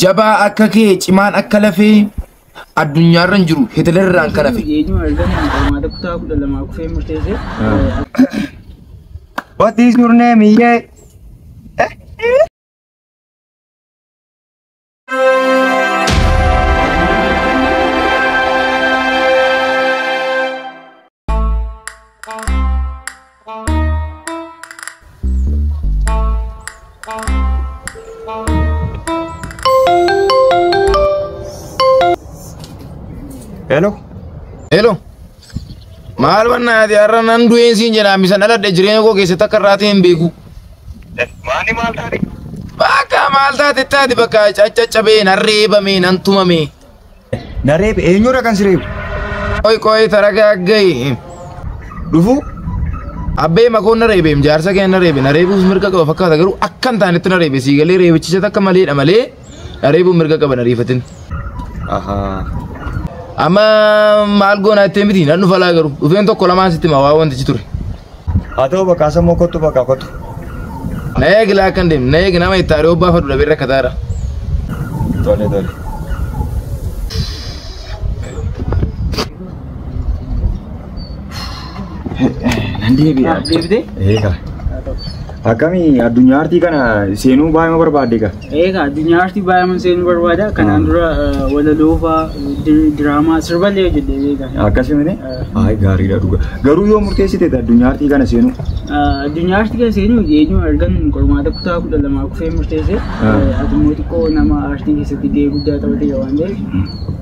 Jabaa akka kee cimaan akka lafee addunyaarra hin jiru Hitlerraan kana fi. Eenyu argamu qormaata kutaa 12 kufee murteessee. What is your name? Yeah. Hello. Hello. Maal wanna ati har'a nan du'een siin jedha misan dhaladhe jireenya koo keessatti akka irraatee hin beeku. Maali maal taate? Bakka maal taate bakka caccabee nan reebame nan tumame. Na reebe eenyudha kan si reebu? Qoy taragaa gahe. Dhufu abbee makoon na reebeem jaarsa kee na reebuuf mirga qaba fakkaata garuu akka hin taanetti na reebe siigalee reebichicha takka maleedha malee na reebuuf mirga qaba na riifatin. Amma maal goona itti miti nan dhufa laa garuu dhufeen tokko lamaan sitti ma waa wantichi ture. Haa ta'u bakka sammuu kottu bakka kottu. Na eegi laa kan deemu na eegi nama itti aaree obbaa fadhu dhabee rakkataadha. Tole. Nan deebi'a. Deebitee? Eegaa. Akkamii addunyaa artii kana seenuu baay'ee barbaadde ka? Egaa addunyaa artii baay'ee seenuu barbaada. Kanaan dura walaloo fa'aa diraamaa sirballee hojjedhe egaa. Akkasumine? Hayi gaariidha dhuga. Garuu yoo murteessite addunyaa artii kana seenuu? Addunyaa artii kana seenuu eenyu argan qormaata kutaa 12 kufee murteessee ati immoo xiqqoo nama artii keessatti gahee guddaa taphatee waan ta'eef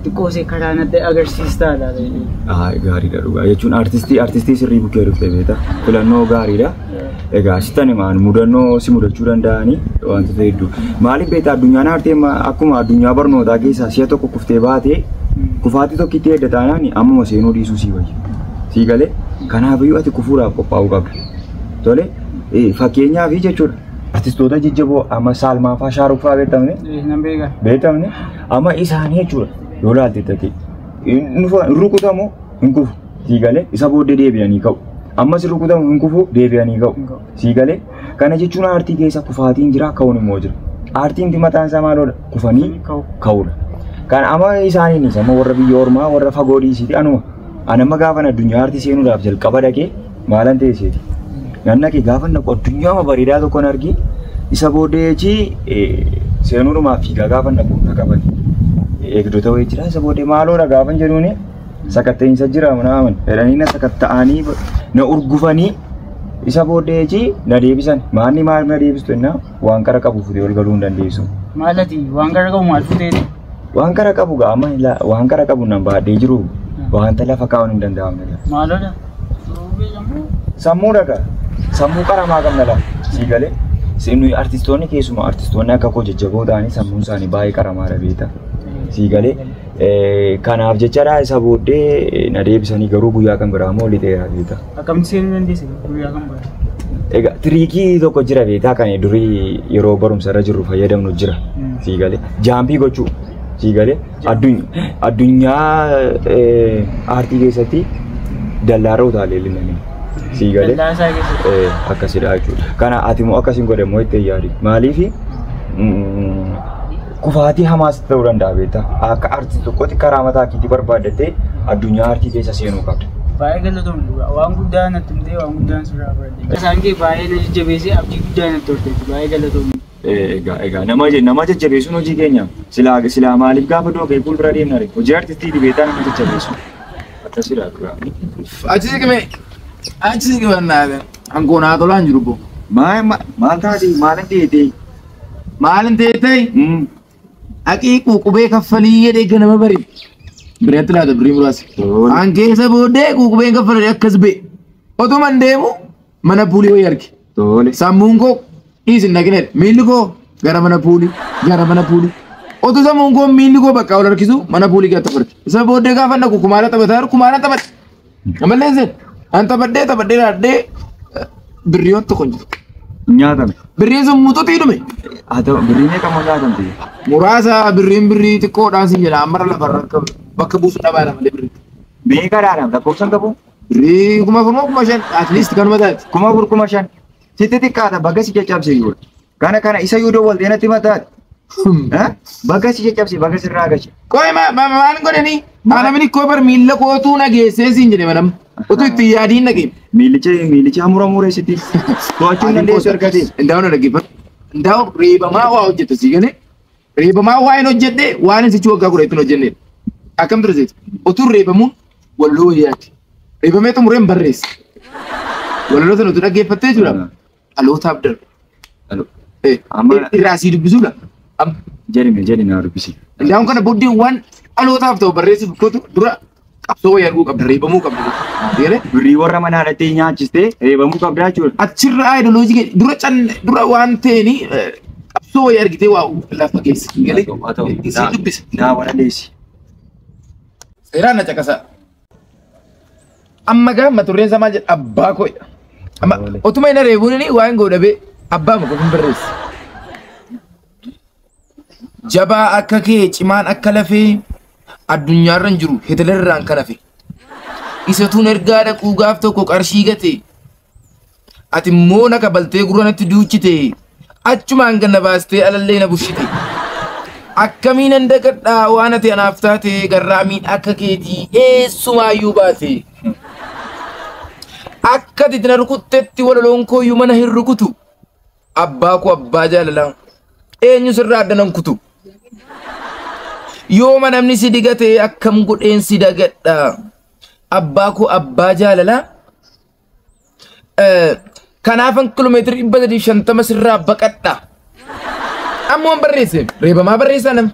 xiqqoo see karaa natti agarsiistaa laata. Hayi gaariidha dhuga. Jechuun artistii sirrii bukkee dhuftee beekta. Filannoo gaariidha. Egaa sitani maan mudannoo si mudachuu danda'anii wantoota hedduu. Maaliif beektaa addunyaan artii akkuma addunyaa barnootaa keessaa si'a tokko kuftee baatee kufaatii tokkitti edda taanaan ammuma seenuu dhiisuu sii wayya. Sii galee kanaafiyyuu ati kufuudhaaf qophaa'uu qabda. Tole fakkeenyaaf jechuudha. Artistoota jajjaboo amma Saalmaa fa'aa Shaaruk fa'aa beektamne? Nan beeka. Beektamne amma isaanii jechuudha yoo laalte taate rukutamu hin kufu. Sii galee isa booddee deebi'anii ka'u. Ammas rukutamu hin kufu deebi'anii ka'u. Sii galee kana jechuun aartii keessa kufaatiin jira ka'uun immoo jira. Aartiin mataan isaa maaloodha? Kufanii ka'uudha. Kan amma isaaniinis amma warra biyya ormaa warra fagoo dhiisiiti anuma. Anamma gaafan addunyaa aartii seenuudhaaf jalqaba dhaqee maalan ta'eseeti. Ganna kee gaafan dhaqu addunyaa bareedaa tokkoon argi isa booddeechi seenuudhumaaf fiigaa gaafan dhaqu na qabate. Eegdota wayii jira isa booddee maaloodha gaafan jedhuuni sakatta'insa jira naaman jedhanii na sakatta'anii na urgufanii isa booddeechi na deebisan maanni maal na deebistu jennaa waan qara qabu futee ol galuu hin dandeessu. Maalati waan qara qabu maal futeeti? Waan qara qabu gaama waan qara qabu nan baadhee jiru wanta lafa kaa'uun hin danda'amne. Maaloodha? Sammuu dhagaa sammuu qaramaa qabna lafa sii galee nuyi artistoonni keessumaa artistoonni akka koo jajjaboo ta'anii sammuun isaanii baay'ee qaramaadha beekta sii galee kanaaf jechaadha isa booddee na deebisanii garuu guyyaa kan biraa moo lixeera beekta. Akkamitti seenuu dandeesse guyyaa kan biraa? Egaa tiriikii tokko jira beektaa kan durii yeroo barumsa irra jirru fayyadamnu jira sii galee jaampii gochuu sii galee addunyaa aartii keessatti dallaarra utaalee linnanii. Sii galee akkasidha jechuudha. Kana ati immoo akkasiin godhe immoo itti yaadi. Maaliif kufaatii hamaas ta'uu danda'a beektaa. Akka aartii tokkotti karaa mataa keetii barbaaddattee addunyaa aartii keessa seenuu qabda. Baay'ee galatoomne waan guddaa natti himtee waan guddaan sirraa baradhe. Isaan kee baay'ee na jajjabeessee abdii guddaa natti horteetti baay'ee galatoomne. Egaa nama jajjabeessuun hojii keenya silaa maaliif gaafa dookee fuuldura deemna hojii aartistii dibeetaa nama jajjabeessu. Akkasidha dura. Achisi qimee. Achisi qimannaa angoonaa tolaan jiru boo. Maal taati maalin teetee? Maalin teetee? Aqii quuqubee kaffalii jedhee ganama bari. Bireetti laata birii muraasa. An keessa booddee quuqubeen kaffalii akkas ba'e. Otuman deemu mana puulii wayii arge. Sammuun koo dhiisin naqineedha. Miilli koo gara mana puulii gara mana puulii. Otu sammuun koo miilli koo bakka ol harkisu mana puulii keessa taphate. Isa booddee gaafa naqu kumaara taphataa kumaara taphate. Amalleeseen an taphadhee dhaadhee birriyoon tokko jiru. Nyaatame. Birriin sun muuxuutii dhume. Haa ta'u birriin eegamoo nyaatamte? Muraasa birrii xiqqoodhaan si jedha amma lafarra bakka buusu dhabaadha malee birrii. Beekaadhaan lakkoofsan qabu? Birrii 5,000 at least kanuma taati. 5,000 sitti xiqqaata bakka si caccabsee jiru. Kana isa yoo dawwaltee natti mataati. Bakka si caccabsi bakka sirraa gachi. Koy maan godhani maanamni koo bar miilla kootuu nageessee siin jedhe manam utuu itti yaadiin nagee. Miilicha hamura mureessiti. To'achuun dandeessu harkati. Ndaawwan dhaggeeffatu. Ndaawwan reebamaa waa hojjeta sii galee. Reebamaa waa hin hojjedhee waan isichi waggaa kudha ittiin hojjennee. Akkam ture seeti. Utuu reebamuun walloo wayyaati. Reebamee xumureen barreessa. Walaloota nuti dhaggeeffattee jira. Dhalootaaf darba. Amma irraa sii dubbisuudha. Jedhime naa dubbisi. Ndaawwan kana booddee waan dhalootaaf ta'u barreessuuf kootu dura qabsoo wayyaa arguu qabda reebamuu qabda. Birrii warra manaa dhattee nyaachistee reebamuu qabdaa jechuudha. Achirraa ayidooloojii dura waan ta'eeni qabsoo wayyaa argitee waa lafa geessa. Isii dubbisa. Naa wana deessi. Seeraan na caqasaa. Amma gaa maturreen samaa jedha abbaa koodha. Amma otuma hin reebuun waan godhabee abbaa maqaa kun barreessa. Jabaa akka kee cimaan akka lafee addunyaarra hin jiru Hitlerraan kan hafe. Isatuun ergaa dhaquu gaaf tokko qarshii gate. Ati immoo na kabaltee gurra natti duuchite. Achumaan ganna baastee alallee na bushite. Akkamiin handa gadhaa waan ati anaaf taate garraamiin akka keetii eessumaayyuu baate. Akka ati na rukuttetti walaloon kooyyuu mana hin rukutu. Abbaa koo abbaa jaalalaa eenyu sirraa addanan kutu. Yooma namni si digate akkam godheen si dagadha. Abbaa koo abbaa jaalalaa. Kanaafan kiiloomeetira 350 sirraa baqadha. Ammoo barreesse reebamaa barreessaa nama.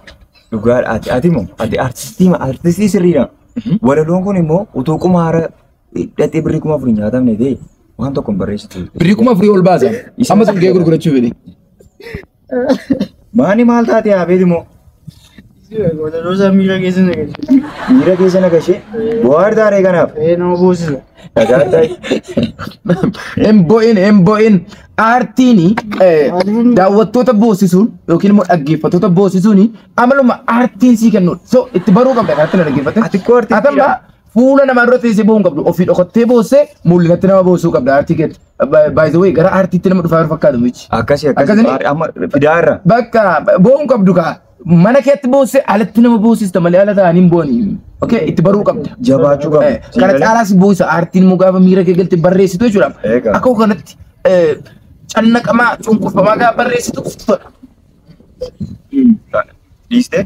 Dhugaa ati moo ati artistii sirriidha. Walaloon kun immoo utuu qumaara dhadhee birrii 4,000 nyaatamne ta'e waan tokko hin barreessitu. Birrii 4,000 ol baasa. Amma sun gahee gurgurachuu fedhe. Maani maal taate haabeeti moo? Walaloosaa miira keessa nagashee. Miira keessa nagashee? Bu'aar taaree kanaaf? Nama boosisa. Dhagaa ta'e. Embo'in aartiin daawwattoota boosisuun yookiin immoo dhaggeeffattoota boosisuun amaluma aartiin sii kennuudha. So itti baruu qabda kanatti na dhaggeeffatte. Ati koo aartii. Atamba fuula namaa dura teessee bohuu qabdu ofii dhokottee boossee mul'inatti nama boosuu qabda aartii keetti. By the way gara aartiitti nama dhufaa fakkaatu michi. Akkasii amma fidaa irra. Bakka bohuu qabdu kaa. Mana keetti boossee alatti nama boosista malee ala ta'anii hin booni. Okay itti baruu qabda. Jabaachuu qabda. Kana caalaas boosisa aartiin immoo gaafa miira kee galtee barreessitu jechuudha. Akka kanatti cannaqamaa cunqurfamaa gaafa barreessitu uffata. Dhiiste?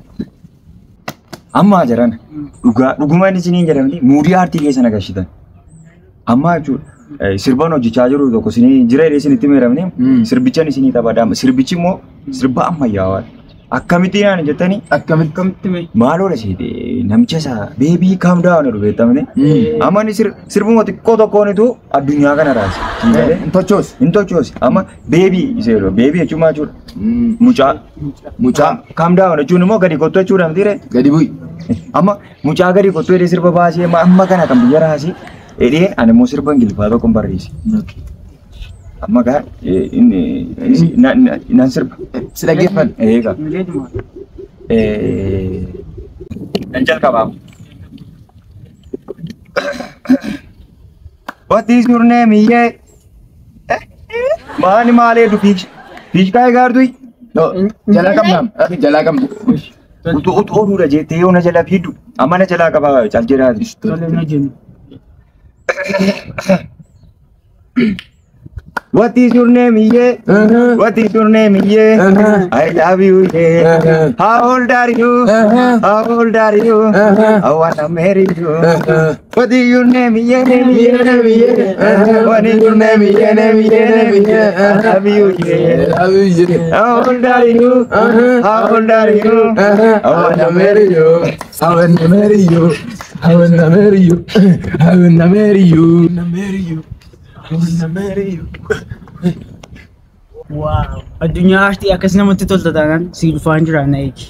Amma jiran dhugumaan isiniin jedhamni muudii aartii keessa nagashitan. Amma jechuudha sirban hojjechaa jiru tokko isinii jira isinitti meeramne sirbichaan isinii taphaadha. Sirbichi immoo sirba ammayyaawaa. Akkamittiin ani jettanii Akkamitti maaloo dhasheete namicha isaa beebii kaam daawwan jedhu beektamne amma inni sirbuma xiqqoo tokkoonitu addunyaa kana raase. Hin tochoosi amma beebii isa jedhu beebii jechuun maal jechuudha mucaa kaam daawwan jechuun immoo gadi kottu jechuudha mitiire gadi bu'i. Amma mucaa gadi kottu jedhee sirba baasee amma kana kan biyya raasee edheen ani immoo sirba Ingiliffaa tokko hin barreesse. Amma gaa nan sirba. Si dhaggeeffan. Eega. Nan jalqabaa. What is your name? Iyyee. Maani maalee du fiichkaa eegaartu? Jalaa qabnaam. Jalaa qabna. Utuu oduudha jettee yoo na jalaa fiiddu amma na jalaa qabaa caal jedhaati. What is your name, yeah? What is your name, yeah? I love you, yeah. How old are you? How old are you? I wanna marry you. What is your name, yeah? What is your name, yeah? I love you, yeah. How old are you? How old are you? I wanna marry you. I wanna marry you. I wanna marry you. I wanna marry you. I wanna marry you. I wanna marry you. Wow. Addunyaa aartii akkas namatti tolta taanaan si dhufaan jira na eegi.